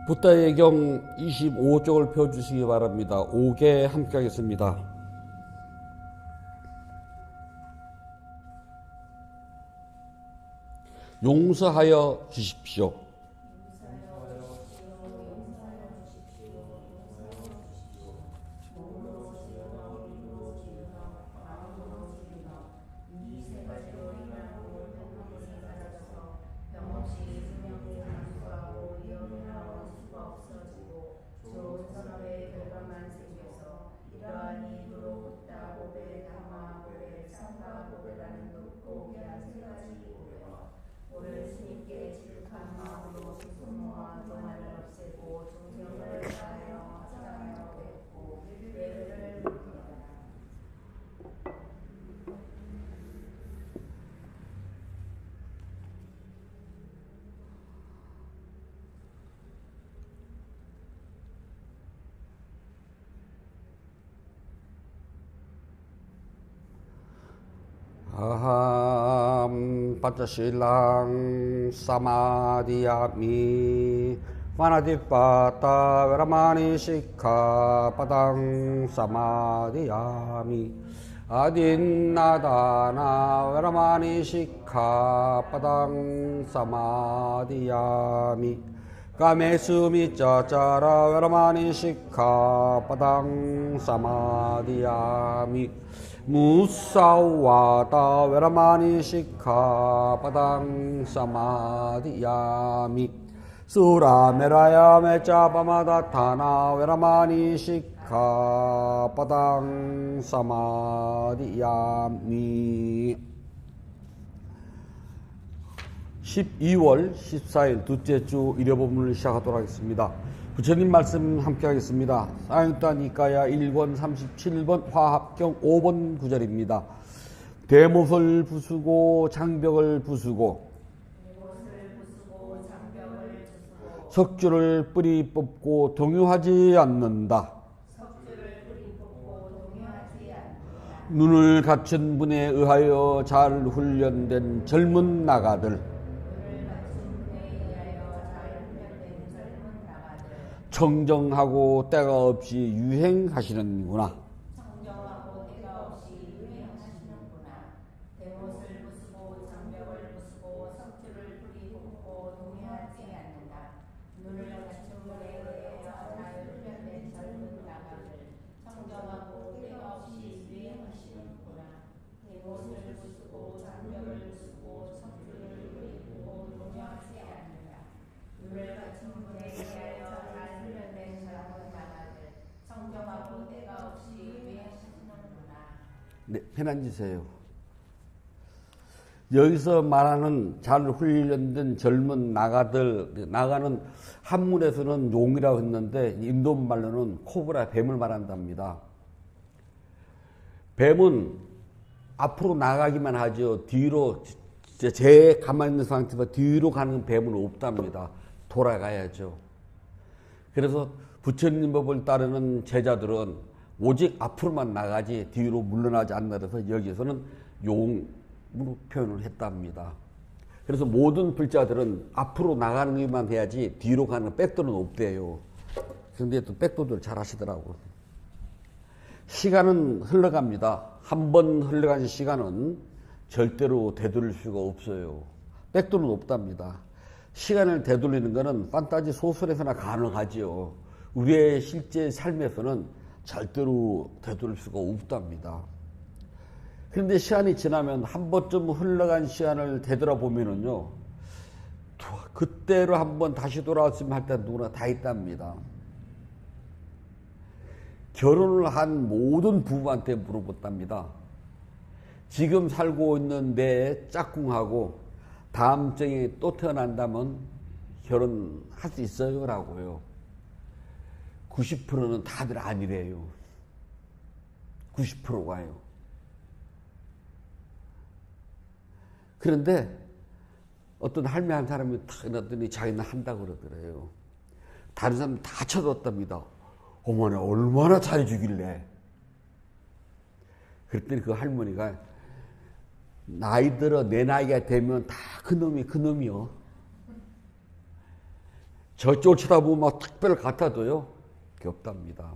붓다의 경 25쪽을 펴주시기 바랍니다. 5개 함께 하겠습니다. 용서하여 주십시오. 아함 빠짜실랑 사마디야미 파나디빠따 베라마니 시카 빠당 사마디야미 아딘나다나 베라마니 시카 빠당 사마디야미 까메수미 짜짜라 베라마니 시카 빠당 사마디야미 무사와다 베라마니 시카 빠당 사마디야미 수라메라야 메짜바마다타나 베라마니 시카 빠당 사마디야미 12월 14일 둘째 주 일요법문을 시작하도록 하겠습니다. 부처님 말씀 함께 하겠습니다. 사용따 니까야 1권 37번 화합경 5번 구절입니다. 대못을 부수고 장벽을 부수고 석주를 뿌리 뽑고 동요하지 않는다. 눈을 갖춘 분에 의하여 잘 훈련된 젊은 나가들 청정하고 때가 없이 유행하시는구나. 대못을 부수고 장벽을 부수고 석주를 뿌리 뽑고 동요하지 않는다. 눈을 갖춘 분에 의하여 잘 훈련된 젊은 나가들 청정하고 때가 없이 유행하시는구나. 대못을 부수고 장벽을 부수고 석주를 뿌리 뽑고 동요하지 않는다. 눈을 갖춘 분에 의하여 잘 훈련된 젊은 나가들 청정하고 때가 없이 유행하시는구나. 네, 편안지세요. 여기서 말하는 잘 훈련된 젊은 나가들, 나가는 한문에서는 용이라고 했는데 인도 말로는 코브라, 뱀을 말한답니다. 뱀은 앞으로 나가기만 하죠. 뒤로, 제 가만히 있는 상태에서 뒤로 가는 뱀은 없답니다. 돌아가야죠. 그래서 부처님 법을 따르는 제자들은 오직 앞으로만 나가지 뒤로 물러나지 않는다. 그래서 여기서는 용으로 표현을 했답니다. 그래서 모든 불자들은 앞으로 나가는 것만 해야지 뒤로 가는 백도는 없대요. 그런데 또 백도들 잘 하시더라고. 시간은 흘러갑니다. 한 번 흘러간 시간은 절대로 되돌릴 수가 없어요. 백도는 없답니다. 시간을 되돌리는 것은 판타지 소설에서나 가능하지요. 우리의 실제 삶에서는 절대로 되돌릴 수가 없답니다. 그런데 시간이 지나면 한 번쯤 흘러간 시간을 되돌아보면은요, 그때로 한번 다시 돌아왔으면 할 때 누구나 다 있답니다. 결혼을 한 모든 부부한테 물어봤답니다. 지금 살고 있는 내 짝꿍하고 다음 생에 또 태어난다면 결혼할 수 있어요? 라고요. 90%는 다들 아니래요. 90%가요. 그런데 어떤 할매 한 사람이 탁 일어났더니 자기는 한다고 그러더래요. 다른 사람 다 쳐다봤답니다. 어머나 얼마나 잘해주길래. 그랬더니 그 할머니가 나이 들어 내 나이가 되면 다 그놈이요. 저쪽을 쳐다보면 막 특별 같아도요, 그게 없답니다.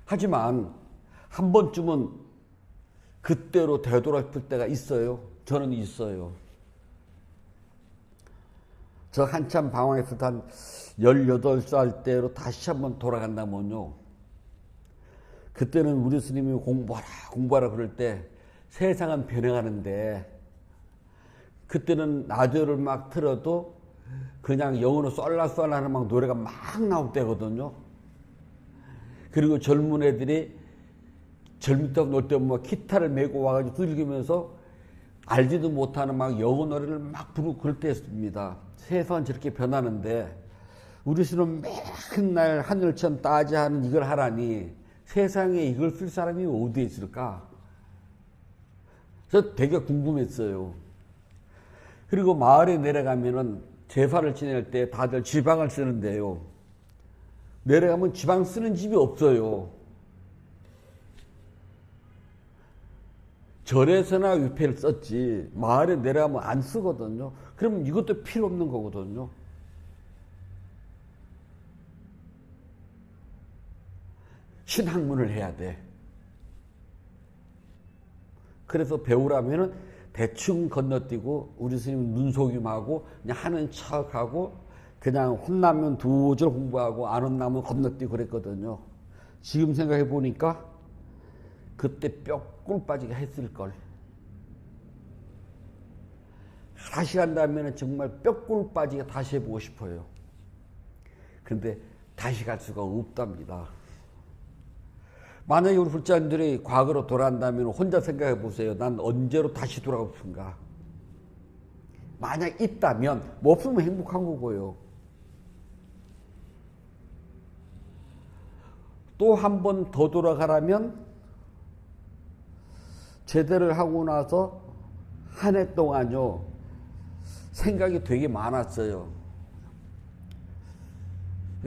하지만 한 번쯤은 그때로 되돌아싶을 때가 있어요. 저는 있어요. 저 한참 방황했을 때 한 18살 때로 다시 한번 돌아간다면요. 그때는 우리 스님이 공부하라 그럴 때 세상은 변해가는데 그때는 라디오를 막 틀어도 그냥 영어로 쏠라쏠라 하는 막 노래가 막 나올 때거든요. 그리고 젊은 애들이 젊을 때 놀 때 뭐 기타를 메고 와가지고 두들기면서 알지도 못하는 막 영어 노래를 막 부르고 그럴 때였습니다. 세상은 저렇게 변하는데 우리 스님은 맨날 하늘천 따지하는 이걸 하라니 세상에 이걸 쓸 사람이 어디에 있을까? 그래서 되게 궁금했어요. 그리고 마을에 내려가면은 제사를 지낼 때 다들 지방을 쓰는데요. 내려가면 지방 쓰는 집이 없어요. 절에서나 위패를 썼지 마을에 내려가면 안 쓰거든요. 그러면 이것도 필요 없는 거거든요. 신학문을 해야 돼. 그래서 배우라면은 대충 건너뛰고 우리 스님 눈속임하고 그냥 하는 척하고 그냥 혼나면 2절 공부하고 안 혼나면 건너뛰고 그랬거든요. 지금 생각해 보니까 그때 뼈꿀 빠지게 했을걸. 다시 한다면 정말 뼈꿀 빠지게 다시 해보고 싶어요. 그런데 다시 갈 수가 없답니다. 만약에 우리 불자님들이 과거로 돌아간다면 혼자 생각해 보세요. 난 언제로 다시 돌아가고 싶은가? 만약 있다면 뭐 없으면 행복한 거고요. 또 한 번 더 돌아가라면 제대를 하고 나서 한 해 동안요 생각이 되게 많았어요.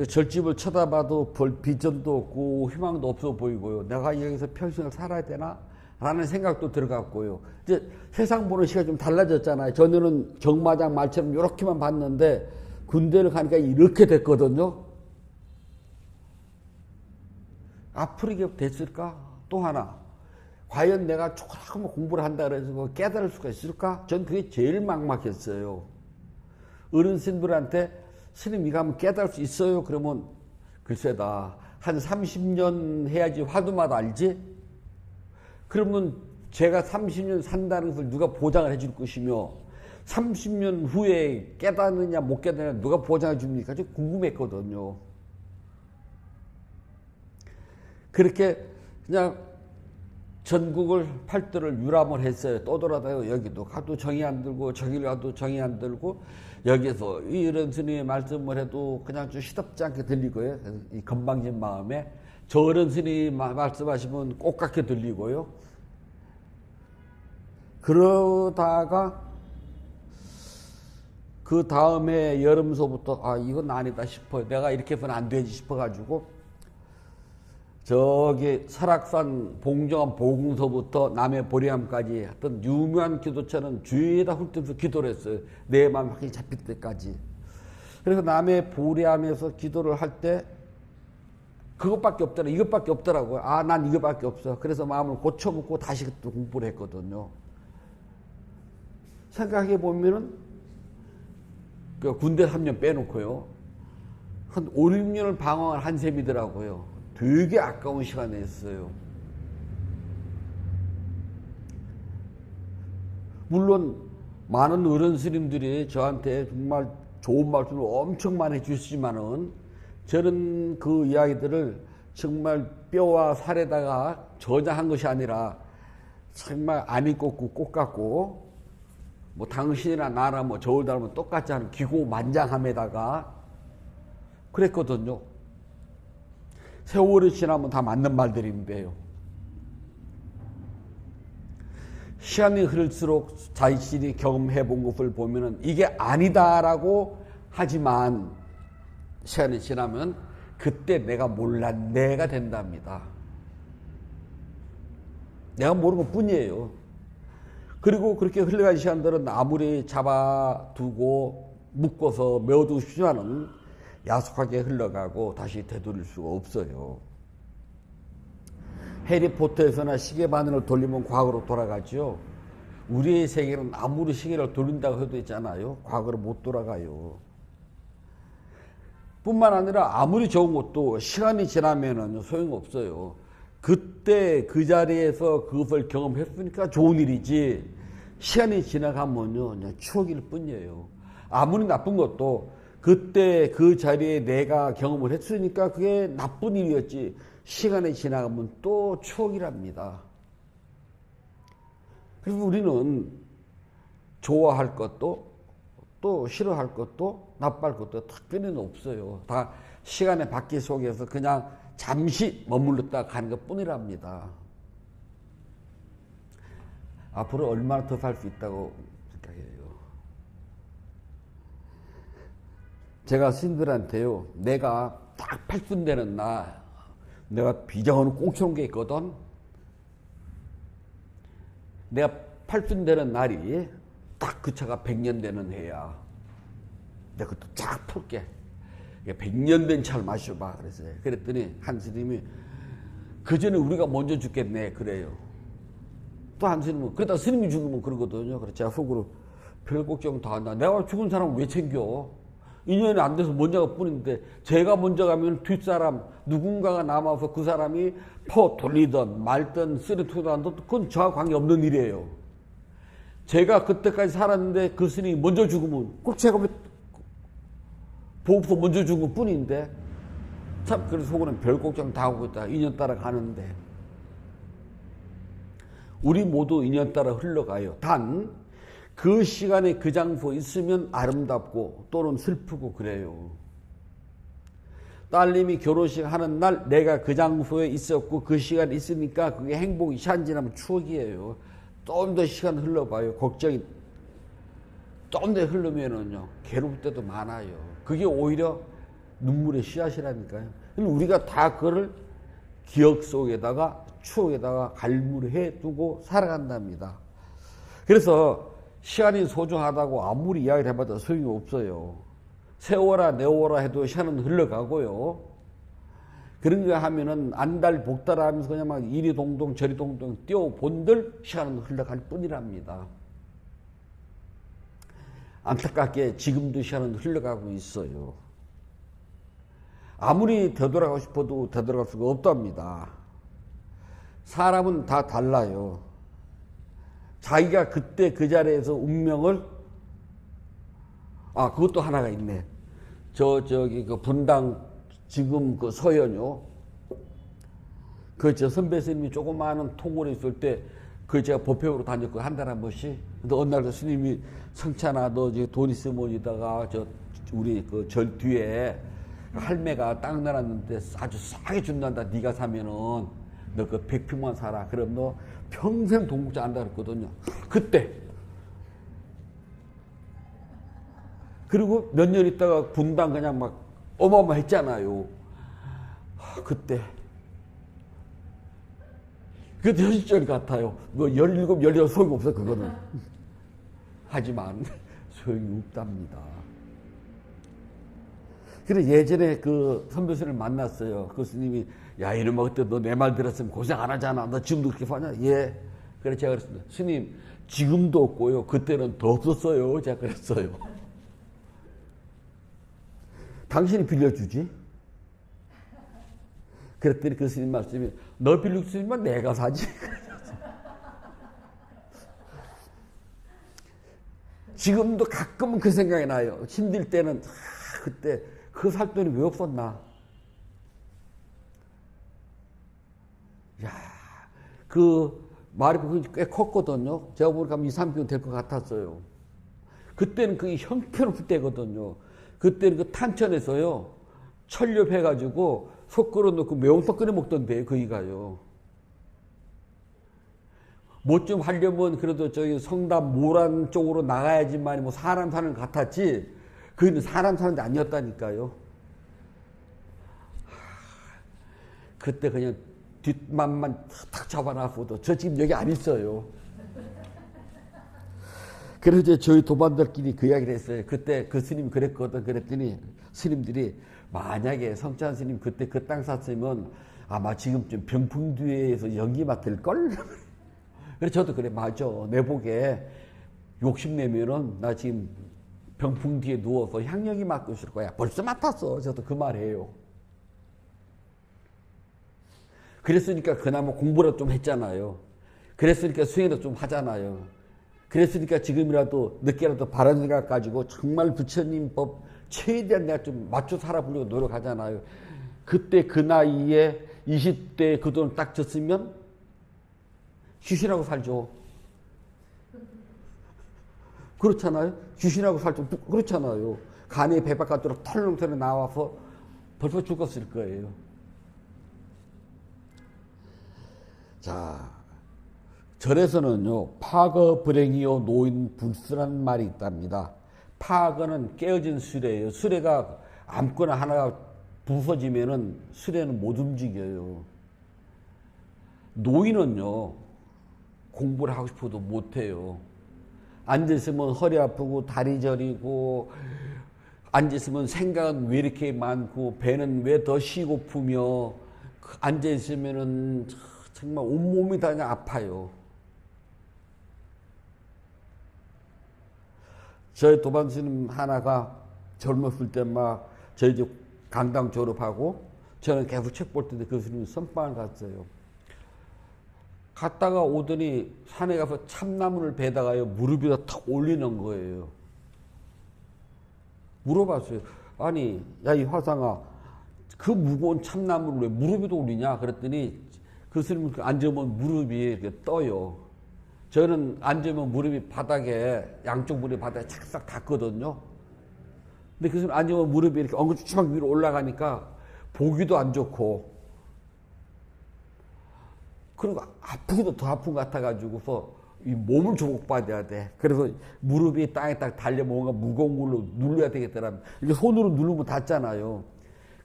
절집을 쳐다봐도 볼 비전도 없고 희망도 없어 보이고요. 내가 여기서 평생을 살아야 되나? 라는 생각도 들어갔고요. 이제 세상 보는 시각이 좀 달라졌잖아요. 전에는 경마장 말처럼 이렇게만 봤는데 군대를 가니까 이렇게 됐거든요. 앞으로 이게 됐을까? 또 하나. 과연 내가 조금 공부를 한다 그래서 깨달을 수가 있을까? 전 그게 제일 막막했어요. 어른신들한테 스님 이거 하면 깨달을 수 있어요? 그러면 글쎄다. 한 30년 해야지 화두마다 알지? 그러면 제가 30년 산다는 걸 누가 보장을 해줄 것이며 30년 후에 깨닫느냐 못 깨닫느냐 누가 보장해 줍니까? 좀 궁금했거든요. 그렇게 그냥 전국을 팔도를 유람을 했어요. 또 돌아다니고 여기도 가도 정이 안 들고 저길 가도 정이 안 들고 여기서 이런 스님의 말씀을 해도 그냥 좀 시덥지 않게 들리고요. 이 건방진 마음에 저 어른 스님이 말씀하시면 꽃같게 들리고요. 그러다가 그 다음에 여름서부터 아 이건 아니다 싶어요. 내가 이렇게 해서는 안 되지 싶어가지고 저기 설악산 봉정암 보궁서부터 남해 보리암까지 어떤 유명한 기도처는 주위에다 훑으면서 기도를 했어요. 내 마음 확실히 잡힐 때까지. 그래서 남해 보리암에서 기도를 할 때 그것밖에 없더라. 이것밖에 없더라고요. 아, 난 이것밖에 없어. 그래서 마음을 고쳐먹고 다시 또 공부를 했거든요. 생각해 보면은 그 군대 3년 빼놓고요. 한 5, 6년을 방황을 한 셈이더라고요. 되게 아까운 시간이었어요. 물론 많은 어른 스님들이 저한테 정말 좋은 말씀을 엄청 많이 해주시지만은 저는 그 이야기들을 정말 뼈와 살에다가 저장한 것이 아니라 정말 안이 꽂고 꽃 같고 뭐 당신이나 나나 뭐 저울 닮으면 똑같지 않은 기고만장함에다가 그랬거든요. 세월이 지나면 다 맞는 말들인데요. 시간이 흐를수록 자신이 경험해 본 것을 보면은 이게 아니다라고 하지만 시간이 지나면 그때 내가 몰란 내가 된답니다. 내가 모르는 것 뿐이에요. 그리고 그렇게 흘러간 시간들은 아무리 잡아두고 묶어서 메워두고 싶지만은 야속하게 흘러가고 다시 되돌릴 수가 없어요. 해리포터에서나 시계 바늘을 돌리면 과거로 돌아가죠. 우리의 세계는 아무리 시계를 돌린다고 해도 있잖아요. 과거로 못 돌아가요. 뿐만 아니라 아무리 좋은 것도 시간이 지나면은 소용없어요. 그때 그 자리에서 그것을 경험했으니까 좋은 일이지, 시간이 지나가면요 그냥 추억일 뿐이에요. 아무리 나쁜 것도 그때 그 자리에 내가 경험을 했으니까 그게 나쁜 일이었지, 시간이 지나가면 또 추억이랍니다. 그래서 우리는 좋아할 것도 또 싫어할 것도 나빠할 것도 특별히는 없어요. 다 시간의 바퀴 속에서 그냥 잠시 머물렀다 가는 것 뿐이랍니다. 앞으로 얼마나 더 살 수 있다고 생각해요. 제가 스님들한테요, 내가 딱 8분 되는 날, 내가 비장하는 꽁쳐놓은 게 있거든. 내가 8분 되는 날이 딱 그 차가 100년 되는 해야. 내가 그것도 쫙 풀게. 100년 된 차를 마셔봐. 그랬어요. 그랬더니 한 스님이, 그 전에 우리가 먼저 죽겠네. 그래요. 또 한 스님은, 그러다 스님이 죽으면 그러거든요. 그래서 제가 속으로, 별 걱정 다 한다. 내가 죽은 사람 왜 챙겨? 인연이 안 돼서 먼저가 뿐인데, 제가 먼저 가면 뒷사람, 누군가가 남아서 그 사람이 퍼 돌리든 말든 쓰레기도 그건 저와 관계없는 일이에요. 제가 그때까지 살았는데 그 스님이 먼저 죽으면 꼭 제가 보고서 먼저 죽은 뿐인데, 참 그래서 속으로는 별 걱정 다 하고 있다. 인연 따라 가는데. 우리 모두 인연 따라 흘러가요. 단 그 시간에 그 장소에 있으면 아름답고 또는 슬프고 그래요. 딸님이 결혼식 하는 날 내가 그 장소에 있었고 그 시간에 있으니까 그게 행복이, 시간 지나면 추억이에요. 좀 더 시간 흘러봐요. 걱정이 좀 더 흐르면은요 괴로울 때도 많아요. 그게 오히려 눈물의 씨앗이라니까요. 우리가 다 그거를 기억 속에다가 추억에다가 갈무리해 두고 살아간답니다. 그래서 시간이 소중하다고 아무리 이야기를 해봐도 소용이 없어요. 세워라 내워라 해도 시간은 흘러가고요. 그런 거 하면은 안달 복달 하면서 그냥 막 이리 동동 저리 동동 뛰어본들 시간은 흘러갈 뿐이랍니다. 안타깝게 지금도 시간은 흘러가고 있어요. 아무리 되돌아가고 싶어도 되돌아갈 수가 없답니다. 사람은 다 달라요. 자기가 그때 그 자리에서 운명을, 그것도 하나가 있네. 저기 그 분당 지금 그 서현요. 그 저 선배 스님이 조그마한 통으로 있을 때 그 제가 법회로 다녔고 한 달에 한 번씩. 근데 어느 날 스님이, 성찬아 너 돈 있으면 이다가 저 우리 그 절 뒤에 할매가 땅 내놨는데 아주 싸게 준단다. 네가 사면은 너 그 100평만 사라. 그럼 너 평생 동국자 안다 그랬거든요. 그때. 그리고 몇 년 있다가 분당 그냥 막 어마어마했잖아요. 그때. 그때 현실적 같아요. 뭐 17, 18 소용이 없어 그거는. 하지만 소용이 없답니다. 그래 예전에 그 선배스님을 만났어요. 그 스님이, 야 이놈아 그때 너 내 말 들었으면 고생 안 하잖아. 너 지금도 그렇게 하냐? 예. 그래 제가 그랬습니다. 스님 지금도 없고요. 그때는 더 없었어요. 제가 그랬어요. 당신이 빌려주지? 그랬더니 그 스님 말씀이, 너 빌려주면 내가 사지. 지금도 가끔은 그 생각이 나요. 힘들 때는 그때 그 살 돈이 왜 없었나. 야, 그 말이 꽤 컸거든요. 제가 보니까 2, 3kg 될 것 같았어요. 그때는 그게 형편없을 때거든요. 그때는 그 탄천에서요, 철렵해가지고 속 끓여 놓고 매운탕 끓여 먹던데, 거기가요. 뭐 좀 하려면 그래도 저기 성남 모란 쪽으로 나가야지만 뭐 사람 사는 것 같았지, 거기는 사람 사는 데 아니었다니까요. 그때 그냥 뒷맘만 탁 잡아놨어도 저 지금 여기 안 있어요. 그래서 이제 저희 도반들끼리 그 이야기를 했어요. 그때 그 스님 그랬거든. 그랬더니 스님들이 만약에 성찬 스님 그때 그 땅 샀으면 아마 지금쯤 병풍뒤에서 연기 맡을걸? 그래서 저도 그래, 맞아. 내 복에 욕심내면은 나 지금 병풍 뒤에 누워서 향연기 맡고 있을 거야. 벌써 맡았어. 저도 그 말해요. 그랬으니까 그나마 공부를 좀 했잖아요. 그랬으니까 수행도 좀 하잖아요. 그랬으니까 지금이라도 늦게라도 바른 생각 가지고 정말 부처님 법 최대한 내가 좀 맞춰 살아보려고 노력하잖아요. 그때 그 나이에 20대 그 돈을 딱 줬으면 귀신하고 살죠. 그렇잖아요. 귀신하고 살죠. 그렇잖아요. 간에 배 바깥으로 털렁털렁 나와서 벌써 죽었을 거예요. 자, 절에서는요, 파거 불행이요 노인 불수라는 말이 있답니다. 파거는 깨어진 수레예요. 수레가 아무거나 하나가 부서지면은 수레는 못 움직여요. 노인은요, 공부를 하고 싶어도 못해요. 앉아있으면 허리 아프고 다리 저리고, 앉아있으면 생각은 왜 이렇게 많고, 배는 왜 더 쉬고프며, 앉아있으면은 정말 온몸이 다 그냥 아파요. 저희 도반스님 하나가 젊었을 때 막 저희 집 강당 졸업하고 저는 계속 책 볼 텐데 그 스님이 선방을 갔어요. 갔다가 오더니 산에 가서 참나무를 베다가요 무릎 위에다 탁 올리는 거예요. 물어봤어요. 아니 야 이 화상아 그 무거운 참나무를 왜 무릎 위에다 올리냐 그랬더니 그 스님 앉으면 무릎이 이렇게 떠요. 저는 앉으면 무릎이 바닥에 양쪽 무릎이 바닥에 착싹 닿거든요. 근데 그 스님 앉으면 무릎이 이렇게 엉거주춤하게 위로 올라가니까 보기도 안 좋고 그리고 아프기도 더 아픈 것 같아가지고서 이 몸을 조목받아야 돼. 그래서 무릎이 땅에 딱 달려 뭔가 무거운 걸로 눌러야 되겠더라. 이게 손으로 누르면 닿잖아요.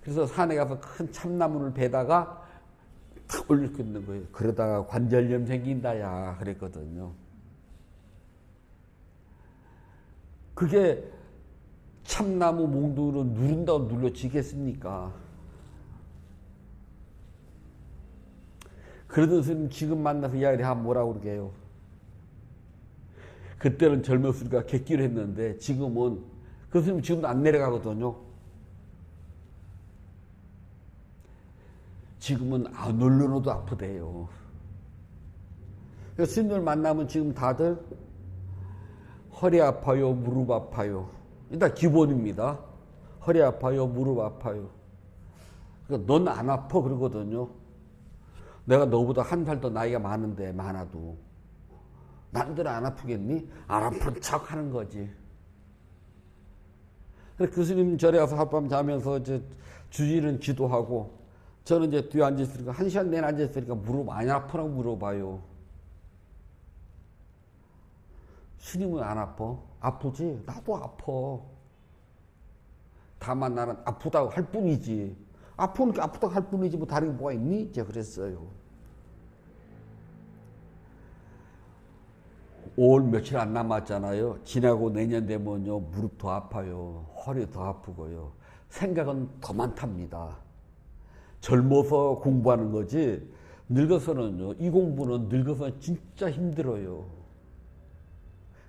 그래서 산에 가서 큰 참나무를 베다가 탁 올리고 있는 거예요. 그러다가 관절염 생긴다야 그랬거든요. 그게 참나무 몽둥이로 누른다고 눌러지겠습니까? 그러던 스님 지금 만나서 이야기를 하면 뭐라고 그러게요. 그때는 젊었으니까 객기를 했는데 지금은 그 스님 지금도 안 내려가거든요. 지금은 안 올려놓도 아프대요. 스님들 만나면 지금 다들 허리 아파요, 무릎 아파요. 일단 기본입니다. 허리 아파요, 무릎 아파요. 그러니까 넌 안 아파 그러거든요. 내가 너보다 한 살 더 나이가 많은데 많아도 남들은 안 아프겠니? 안 아픈 척 하는 거지. 교수님 절에 가서 하룻밤 자면서 이제 주일은 기도하고 저는 이제 뒤에 앉아있으니까 1시간 내내 앉아있으니까 무릎 많이 아프라고 물어봐요. 스님은 안 아파? 아프지? 나도 아파. 다만 나는 아프다고 할 뿐이지. 아프니까 아프다고 할 뿐이지 뭐 다른 게 뭐가 있니? 제가 그랬어요. 5월 며칠 안 남았잖아요. 지나고 내년 되면요 무릎 더 아파요. 허리 더 아프고요. 생각은 더 많답니다. 젊어서 공부하는 거지 늙어서는요 이 공부는 늙어서 진짜 힘들어요.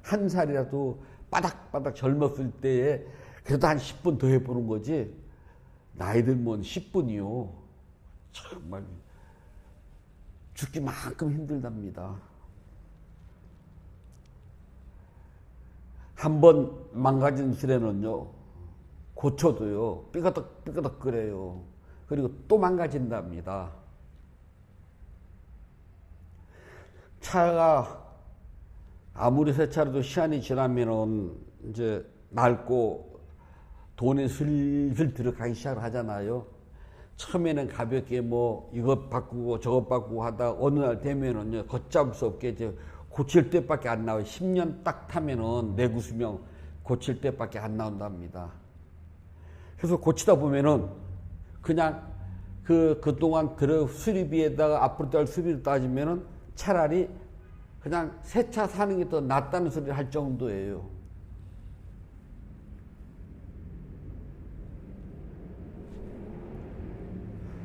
한 살이라도 바닥바닥 젊었을 때에 그래도 한 10분 더 해보는 거지 나이 들면 10분이요 정말 죽기만큼 힘들답니다. 한번 망가진 수레는요 고쳐도요 삐그덕 그래요. 그리고 또 망가진답니다. 차가 아무리 새 차라도 시간이 지나면은 이제 낡고 돈이 슬슬 들어가기 시작을 하잖아요. 처음에는 가볍게 뭐 이것 바꾸고 저것 바꾸고 하다 어느 날 되면은요 걷잡을 수 없게 이제 고칠 때밖에 안 나와요. 10년 딱 타면은 내구 수명 고칠 때밖에 안 나온답니다. 그래서 고치다 보면은 그냥 그동안 수리비에다가 앞으로 딸 수리를 따지면은 차라리 그냥 새 차 사는 게 더 낫다는 소리를 할 정도예요.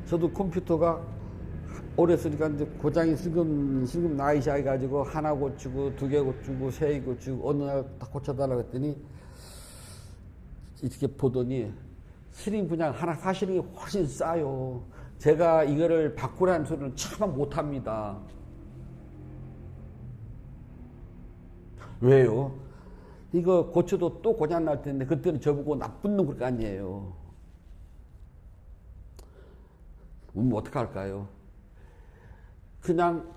저도 컴퓨터가 오래 쓰니까 이제 고장이 슬금 나기 시작해가지고 하나 고치고 두 개 고치고 세 개 고치고 어느 날 다 고쳐달라고 했더니 이렇게 보더니 스님 그냥 하나 사시는 게 훨씬 싸요. 제가 이거를 바꾸라는 소리는 차마 못합니다. 왜요? 이거 고쳐도 또 고장 날 텐데 그때는 저보고 나쁜 놈 그럴 거 아니에요. 그럼 어떡할까요? 그냥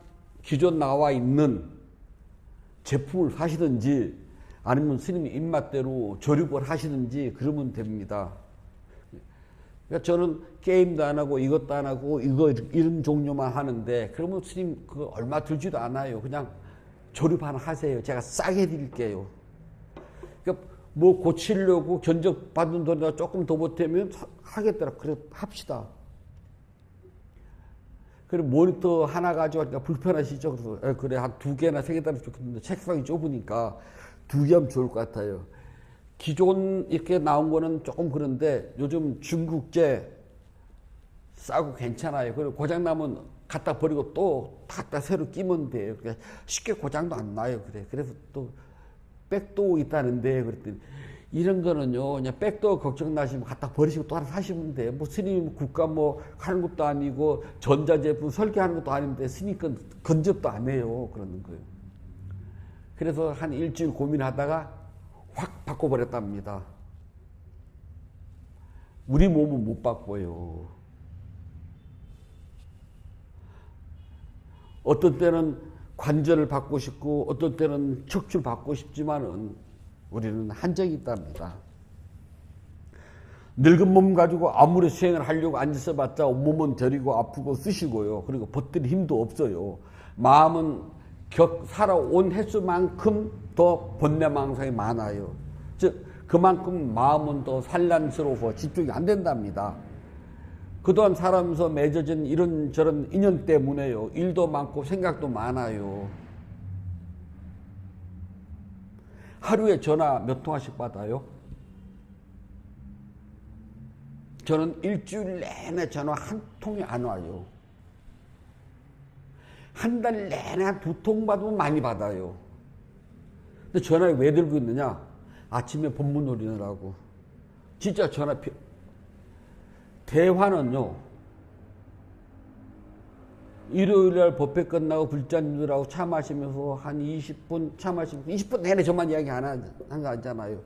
기존 나와 있는 제품을 사시든지 아니면 스님 입맛대로 조립을 하시든지 그러면 됩니다. 그러니까 저는 게임도 안 하고 이것도 안 하고 이런 종류만 하는데 그러면 스님 그거 얼마 들지도 않아요. 그냥 조립 하나 하세요. 제가 싸게 드릴게요. 그러니까 뭐 고치려고 견적 받는 돈이나 조금 더 보태면 하겠더라. 그래 합시다. 그리고 모니터 하나 가져가니까 불편하시죠? 그래서 그래 한 두 개나 세 개 달면 좋겠는데 책상이 좁으니까 두 개 하면 좋을 것 같아요. 기존 이렇게 나온 거는 조금 그런데 요즘 중국제 싸고 괜찮아요. 그리고 고장 나면 갖다 버리고 또 갖다 새로 끼면 돼요. 그러니까 쉽게 고장도 안 나요. 그래. 그래서 또 백도 있다는데 그랬더니 이런 거는요, 그냥 백도 걱정 나시면 갖다 버리시고 또 하나 사시면 돼요. 뭐 스님 국가 뭐 하는 것도 아니고 전자제품 설계하는 것도 아닌데 스님 건 건접도 안 해요. 그러는 거예요. 그래서 한 일주일 고민하다가 확 바꿔버렸답니다. 우리 몸은 못 바꿔요. 어떤 때는 관절을 받고 싶고 어떤 때는 척추를 받고 싶지만은 우리는 한정이 있답니다. 늙은 몸 가지고 아무리 수행을 하려고 앉아서 봤자 온몸은 저리고 아프고 쓰시고요. 그리고 버틸 힘도 없어요. 마음은 살아온 횟수만큼 더 번뇌망상이 많아요. 즉 그만큼 마음은 더 산란스러워 집중이 안 된답니다. 그동안 살아면서 맺어진 이런저런 인연 때문에요. 일도 많고 생각도 많아요. 하루에 전화 몇 통화씩 받아요? 저는 일주일 내내 전화 한 통이 안 와요. 한 달 내내 한 두 통 받으면 많이 받아요. 근데 전화를 왜 들고 있느냐? 아침에 법문 올리느라고. 진짜 대화는요, 일요일날 법회 끝나고 불자님들하고 차 마시면서 한 20분 차 마시면서 20분 내내 저만 이야기 한 거 아니잖아요.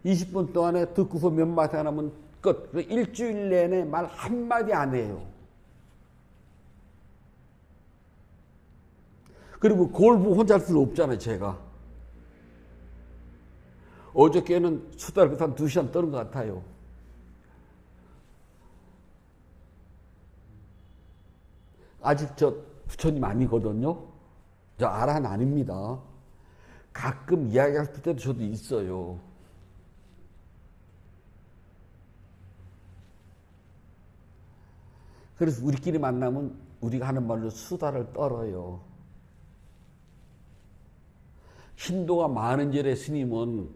20분 동안에 듣고서 몇 마디 안 하면 끝. 일주일 내내 말 한마디 안 해요. 그리고 골프 혼자 할 수는 없잖아요, 제가. 어저께는 수다를 한 2시간 떠는 것 같아요. 아직 저 부처님 아니거든요. 저 아란 아닙니다. 가끔 이야기할 때도 저도 있어요. 그래서 우리끼리 만나면 우리가 하는 말로 수다를 떨어요. 신도가 많은 절의 스님은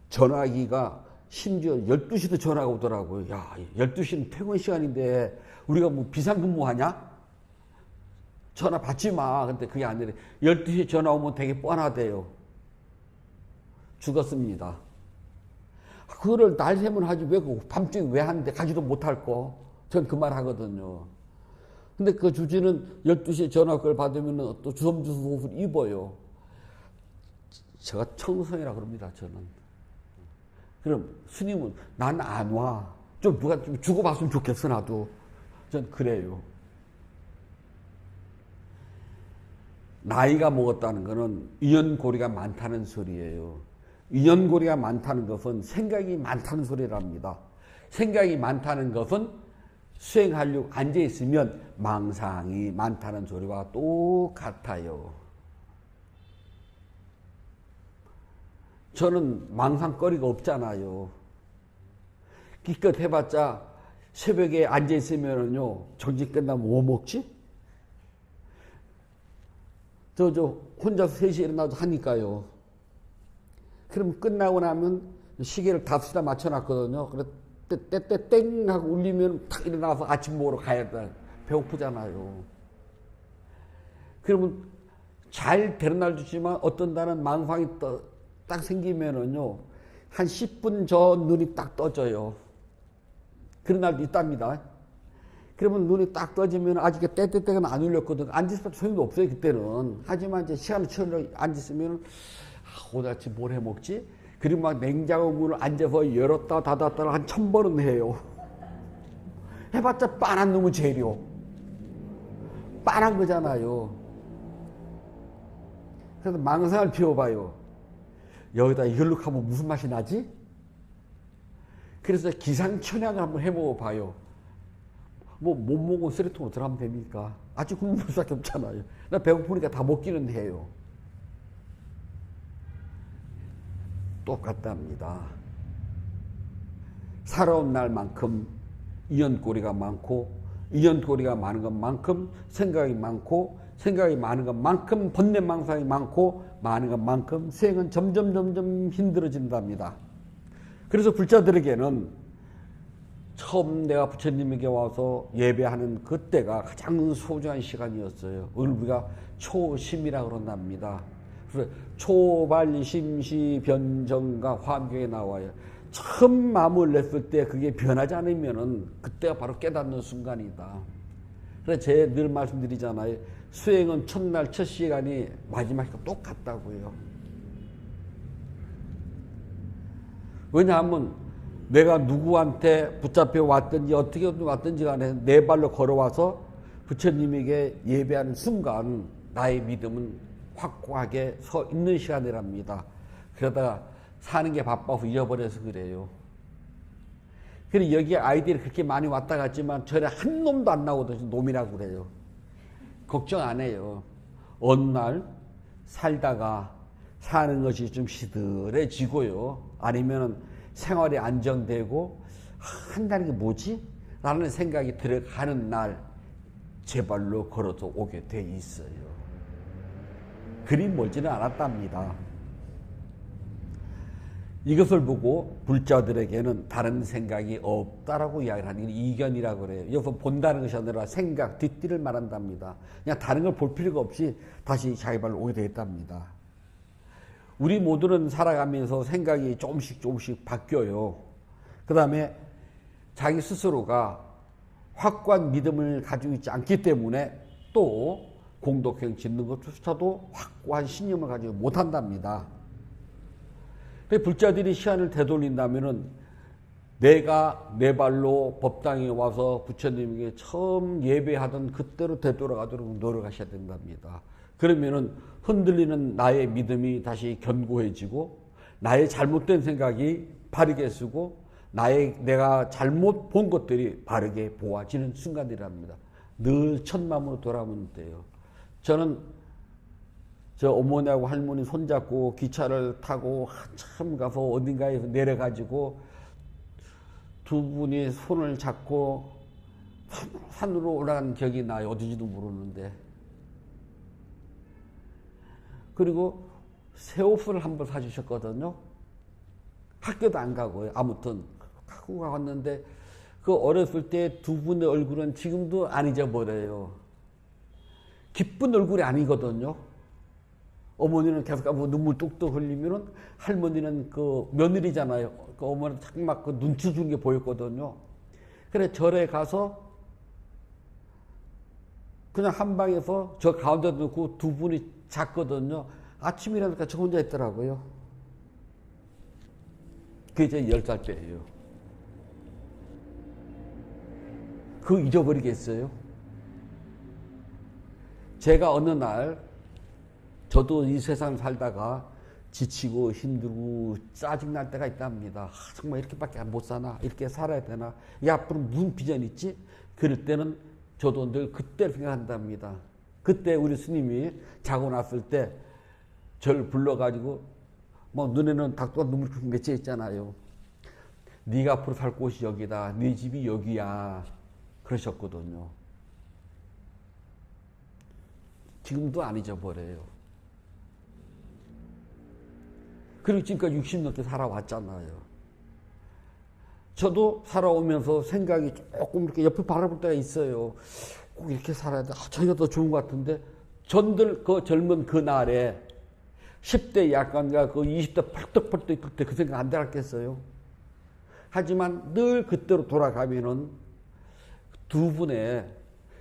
전화기가 심지어 12시도 전화가 오더라고요. 야, 12시는 퇴근 시간인데 우리가 뭐 비상근무하냐? 전화 받지 마. 근데 그게 아니라 12시에 전화 오면 되게 뻔하대요. 죽었습니다. 그거를 날 새면 하지 왜 밤중에 왜 하는데 가지도 못할 거. 전 그 말 하거든요. 근데 그 주지는 12시에 전화 그걸 받으면 또 주섬주섬 옷을 입어요. 제가 청성이라 그럽니다, 저는. 그럼 스님은 난 안 와. 좀 누가 좀 주고받으면 좋겠어, 나도. 전 그래요. 나이가 먹었다는 것은 인연고리가 많다는 소리예요. 인연고리가 많다는 것은 생각이 많다는 소리랍니다. 생각이 많다는 것은 수행하려고 앉아있으면 망상이 많다는 소리와 똑같아요. 저는 망상거리가 없잖아요. 기껏 해봤자 새벽에 앉아있으면요, 정지 끝나면 뭐 먹지? 저 혼자서 3시에 일어나도 하니까요. 그럼 끝나고 나면 시계를 5시다 맞춰놨거든요. 그래 땡 하고 울리면 탁 일어나서 아침 먹으러 가야 돼. 배고프잖아요. 그러면 잘 되는 날 주지만 어떤 날은 망상이 딱 생기면은요, 한 10분 전 눈이 딱 떠져요. 그런 날도 있답니다. 그러면 눈이 딱 떠지면 아직 떼떼떼가 안 울렸거든. 앉아서 소용도 없어요, 그때는. 하지만 이제 시간을 채우려 앉았으면, 오늘 아침 뭘 해 먹지? 그리고 막 냉장고 문을 앉아서 열었다 닫았다 한 1000번은 해요. 해봤자 빤한 놈의 재료. 빤한 거잖아요. 그래서 망상을 피워봐요. 여기다 이걸로 하면 무슨 맛이 나지? 그래서 기상천외을 한번 해먹어봐요. 못 먹으면 쓰레통으로 들어가면 됩니까? 아직 굶을 수밖에 없잖아요. 나 배고프니까 다 먹기는 해요. 똑같답니다. 살아온 날만큼 이연꼬리가 많고, 이연꼬리가 많은 것만큼 생각이 많고, 생각이 많은 것만큼 번뇌망상이 많고, 많은 것만큼 수행은 점점 힘들어진답니다. 그래서 불자들에게는 처음 내가 부처님에게 와서 예배하는 그때가 가장 소중한 시간이었어요. 우리가 초심이라고 그런답니다. 그래서 초발심시 변정과 화경에 나와요. 처음 마음을 냈을 때 그게 변하지 않으면은 그때가 바로 깨닫는 순간이다. 그래서 제가 늘 말씀드리잖아요. 수행은 첫날 첫 시간이 마지막과 똑같다고요. 왜냐하면 내가 누구한테 붙잡혀 왔든지 어떻게 왔든지 간에 내 발로 걸어와서 부처님에게 예배하는 순간 나의 믿음은 확고하게 서 있는 시간이랍니다. 그러다가 사는 게 바빠서 잊어버려서 그래요. 그리고 여기에 아이들이 그렇게 많이 왔다 갔지만 전에 한 놈도 안 나오더니 놈이라고 그래요. 걱정 안 해요. 어느 날 살다가 사는 것이 좀 시들해지고요. 아니면 생활이 안정되고 한다는 게 뭐지? 라는 생각이 들어가는 날 제 발로 걸어서 오게 돼 있어요. 그리 멀지는 않았답니다. 이것을 보고 불자들에게는 다른 생각이 없다라고 이야기를 하는 게 이견이라고 그래요. 여기서 본다는 것이 아니라 생각, 뒷뒤를 말한답니다. 그냥 다른 걸 볼 필요가 없이 다시 자기 발로 오게 되었답니다. 우리 모두는 살아가면서 생각이 조금씩 바뀌어요. 그 다음에 자기 스스로가 확고한 믿음을 가지고 있지 않기 때문에 또 공덕행 짓는 것조차도 확고한 신념을 가지고 못한답니다. 불자들이 시간을 되돌린다면은 내가 내 발로 법당에 와서 부처님에게 처음 예배하던 그때로 되돌아가도록 노력하셔야 된답니다. 그러면은 흔들리는 나의 믿음이 다시 견고해지고 나의 잘못된 생각이 바르게 쓰고 내가 잘못 본 것들이 바르게 보아지는 순간이랍니다. 늘 첫마음으로 돌아오면 돼요. 저는 저 어머니하고 할머니 손잡고 기차를 타고 한참 가서 어딘가에 내려가지고 두 분이 손을 잡고 산으로 올라간 기억이 나요. 어딘지도 모르는데. 그리고 새 옷을 한번 사주셨거든요. 학교도 안 가고요. 아무튼 하고 갔는데 그 어렸을 때 두 분의 얼굴은 지금도 안 잊어버려요. 기쁜 얼굴이 아니거든요. 어머니는 계속 눈물 뚝뚝 흘리면은 할머니는 그 며느리잖아요. 그 어머니는 자꾸 막 그 눈치 주는 게 보였거든요. 그래 절에 가서 그냥 한 방에서 저 가운데 놓고 두 분이 잤거든요. 아침이라니까 저 혼자 있더라고요. 그게 제 10살 때예요. 그거 잊어버리겠어요? 제가 어느 날 저도 이 세상 살다가 지치고 힘들고 짜증날 때가 있답니다. 정말 이렇게밖에 못 사나? 이렇게 살아야 되나? 이 앞으로 무슨 비전이 있지? 그럴 때는 저도 늘 그때를 생각한답니다. 그때 우리 스님이 자고 났을 때 저를 불러가지고 뭐 눈에는 닭도가 눈물이 맺혀 있잖아요. 네가 앞으로 살 곳이 여기다. 네 집이 여기야. 그러셨거든요. 지금도 안 잊어버려요. 그리고 지금까지 60 넘게 살아왔잖아요. 저도 살아오면서 생각이 조금 이렇게 옆을 바라볼 때가 있어요. 꼭 이렇게 살아야 돼. 저희가 더 좋은 것 같은데. 전들 그 젊은 그 날에 10대 약간과 그 20대 펄떡펄떡 있을 때 그 생각 안 들었겠어요? 하지만 늘 그때로 돌아가면은 두 분의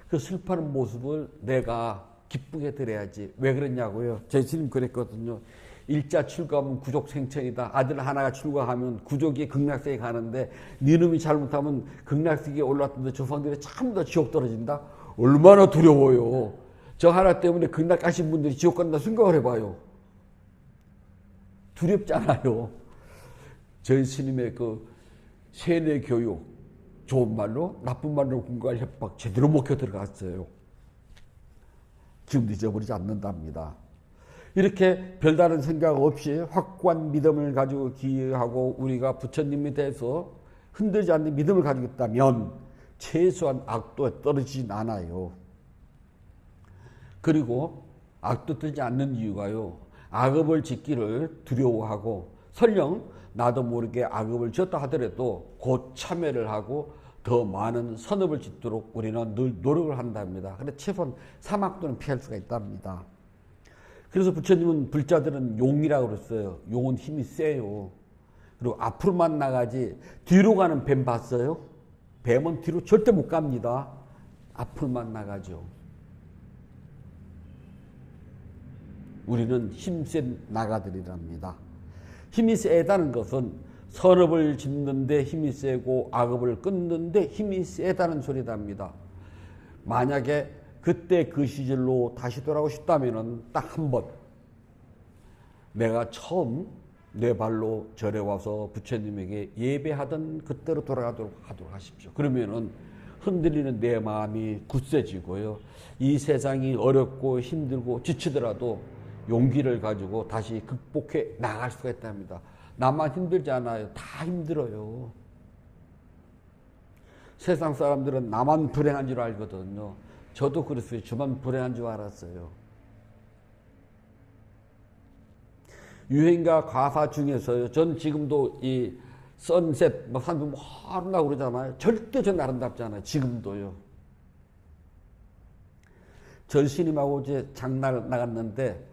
그 슬퍼하는 모습을 내가 기쁘게 드려야지. 왜 그랬냐고요? 저희 스님 그랬거든요. 일자 출가하면 구족 생천이다. 아들 하나가 출가하면 구족이 극락세계 가는데 니놈이 잘못하면 극락세계에 올랐던데 조상들이 참 더 지옥 떨어진다. 얼마나 두려워요. 저 하나 때문에 극락 가신 분들이 지옥 간다 생각을 해봐요. 두렵잖아요. 저희 스님의 그 세뇌 교육, 좋은 말로 나쁜 말로 군갈 협박 제대로 먹혀 들어갔어요. 지금도 잊어버리지 않는답니다. 이렇게 별다른 생각 없이 확고한 믿음을 가지고 기하고 우리가 부처님에 대해서 흔들지 않는 믿음을 가지고 있다면 최소한 악도에 떨어지진 않아요. 그리고 악도 뜨지 않는 이유가요. 악업을 짓기를 두려워하고 설령 나도 모르게 악업을 지었다 하더라도 곧 참회를 하고 더 많은 선업을 짓도록 우리는 늘 노력을 한답니다. 그런데 최소한 사막도는 피할 수가 있답니다. 그래서 부처님은 불자들은 용이라고 그랬어요. 용은 힘이 세요. 그리고 앞으로만 나가지 뒤로 가는 뱀 봤어요? 뱀은 뒤로 절대 못 갑니다. 앞으로만 나가죠. 우리는 힘센 나가들이랍니다. 힘이 세다는 것은 선업을 짓는데 힘이 세고 악업을 끊는데 힘이 세다는 소리답니다. 만약에 그때 그 시절로 다시 돌아가고 싶다면 딱 한 번 내가 처음 내 발로 절에 와서 부처님에게 예배하던 그때로 돌아가도록 하십시오. 그러면은 흔들리는 내 마음이 굳세지고요. 이 세상이 어렵고 힘들고 지치더라도 용기를 가지고 다시 극복해 나갈 수가 있답니다. 나만 힘들지 않아요. 다 힘들어요. 세상 사람들은 나만 불행한 줄 알거든요. 저도 그랬어요. 저만 불행한 줄 알았어요. 유행가 가사 중에서요. 전 지금도 이 선셋, 뭐 사람들 뭐 아름다고 그러잖아요. 절대 전 아름답잖아요. 지금도요. 전 스님하고 이제 장날 나갔는데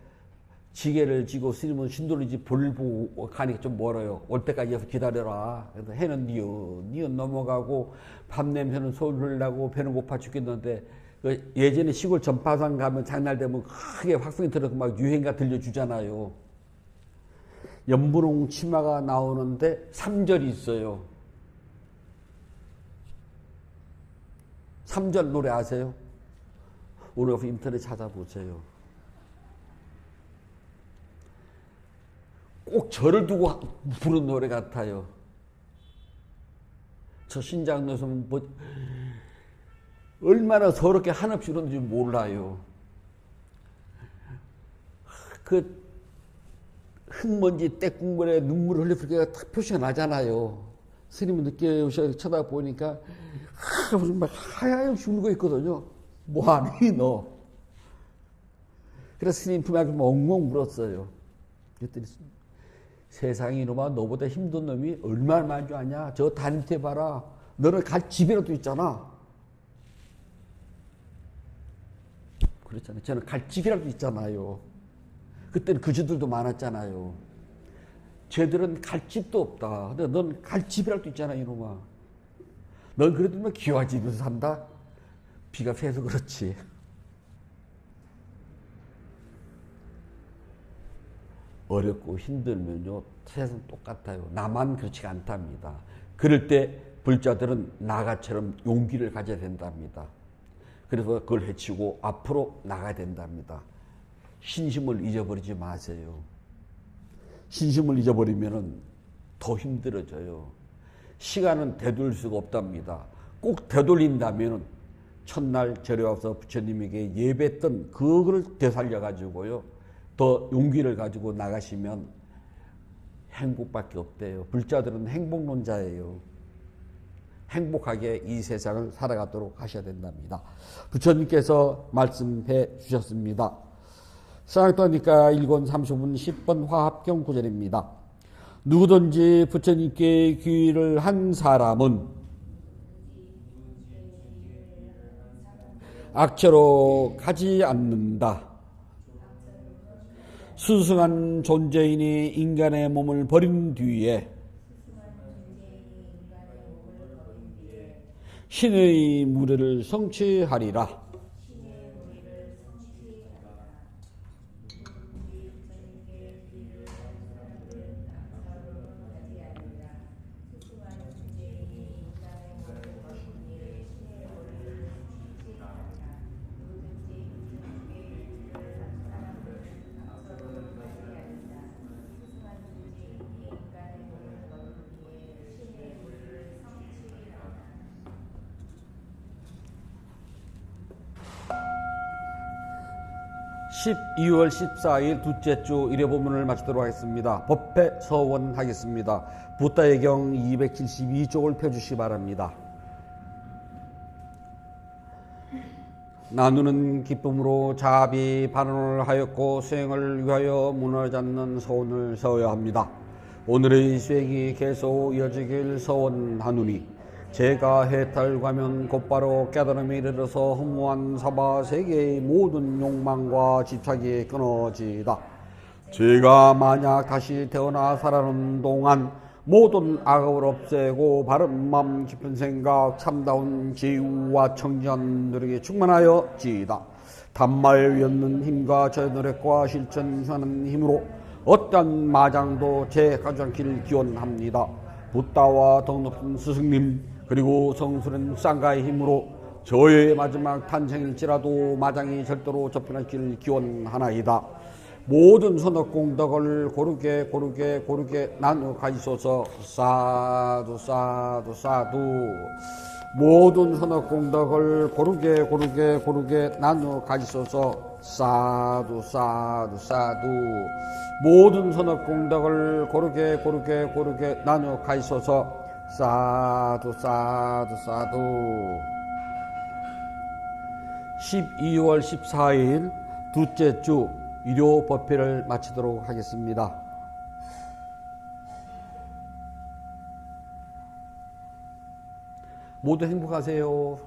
지게를 지고 스님은 신도리지 볼일 보고 가니까 좀 멀어요. 올 때까지 여기서 기다려라. 그래서 해는 니은 넘어가고 밤 냄새는 소리를 나고 배는 고파 죽겠는데 그 예전에 시골 전파상 가면 장날 되면 크게 확성이 들어서 막 유행가 들려주잖아요. 연분홍 치마가 나오는데 3절이 있어요. 3절 노래 아세요? 오늘 인터넷 찾아보세요. 꼭 절을 두고 부른 노래 같아요. 저 신장로에서 뭐 얼마나 서럽게 한없이 그런지 몰라요. 그 흙먼지 때국물에 눈물을 흘렸을 때가 딱 표시가 나잖아요. 스님은 늦게 오셔서 쳐다보니까 무슨 막 하얗게 울고 있거든요. 뭐하니 너? 그래서 스님 품에 안고 엉엉 울었어요. 그랬더니 세상에 이놈아 너보다 힘든 놈이 얼마나 많은 줄 아냐? 저 단테 봐라. 너는 갈 집이라도 있잖아. 그랬잖아요. 저는 갈 집이라도 있잖아요. 그때는 그지들도 많았잖아요. 쟤들은 갈 집도 없다. 근데 넌 갈 집이라도 있잖아 이놈아. 넌 그래도 뭐 기와 집에서 산다? 비가 새서 그렇지. 어렵고 힘들면요 세상 똑같아요. 나만 그렇지가 않답니다. 그럴 때 불자들은 나가처럼 용기를 가져야 된답니다. 그래서 그걸 해치고 앞으로 나가야 된답니다. 신심을 잊어버리지 마세요. 신심을 잊어버리면 더 힘들어져요. 시간은 되돌릴 수가 없답니다. 꼭 되돌린다면 첫날 절에 와서 부처님에게 예배했던 그거를 되살려가지고요. 더 용기를 가지고 나가시면 행복밖에 없대요. 불자들은 행복론자예요. 행복하게 이 세상을 살아가도록 하셔야 된답니다. 부처님께서 말씀해 주셨습니다. 사랑도니까 1권 35분 10번 화합경 구절입니다. 누구든지 부처님께 귀의를 한 사람은 악처로 가지 않는다. 수승한 존재인이 인간의 몸을 버린 뒤에 신의 무례를 성취하리라. (12월 14일) 둘째 주 일요본문을 마치도록 하겠습니다. 법회 서원하겠습니다. 부다의 경 272쪽을 펴주시 바랍니다. 나누는 기쁨으로 자비 반원을 하였고 수행을 위하여 무너지 않는 서원을 서어야 합니다. 오늘의 수행이 계속 이어지길 서원하노니 제가 해탈가면 곧바로 깨달음에 이르러서 허무한 사바 세계의 모든 욕망과 집착이 끊어지다. 제가 만약 다시 태어나 살아오는 동안 모든 악업을 없애고 바른 마음 깊은 생각 참다운 지혜와 청지한 노력에 충만하여 지이다. 단말 위없는 힘과 저의 노력과 실천하는 힘으로 어떠한 마장도 제 가지 않기를 기원합니다. 부다와 더 높은 스승님 그리고 성스러운 쌍가의 힘으로 저의 마지막 탄생일지라도 마장이 절대로 접근하기를 기원하나이다. 모든 선업공덕을 고르게 나누어 가지소서. 사두 사두 사두. 모든 선업공덕을 고르게 나누어 가지소서. 사두 사두 사두. 모든 선업공덕을 고르게 나누어 가지소서. 사두 사두 사두. 12월 14일 둘째 주 일요 법회를 마치도록 하겠습니다. 모두 행복하세요.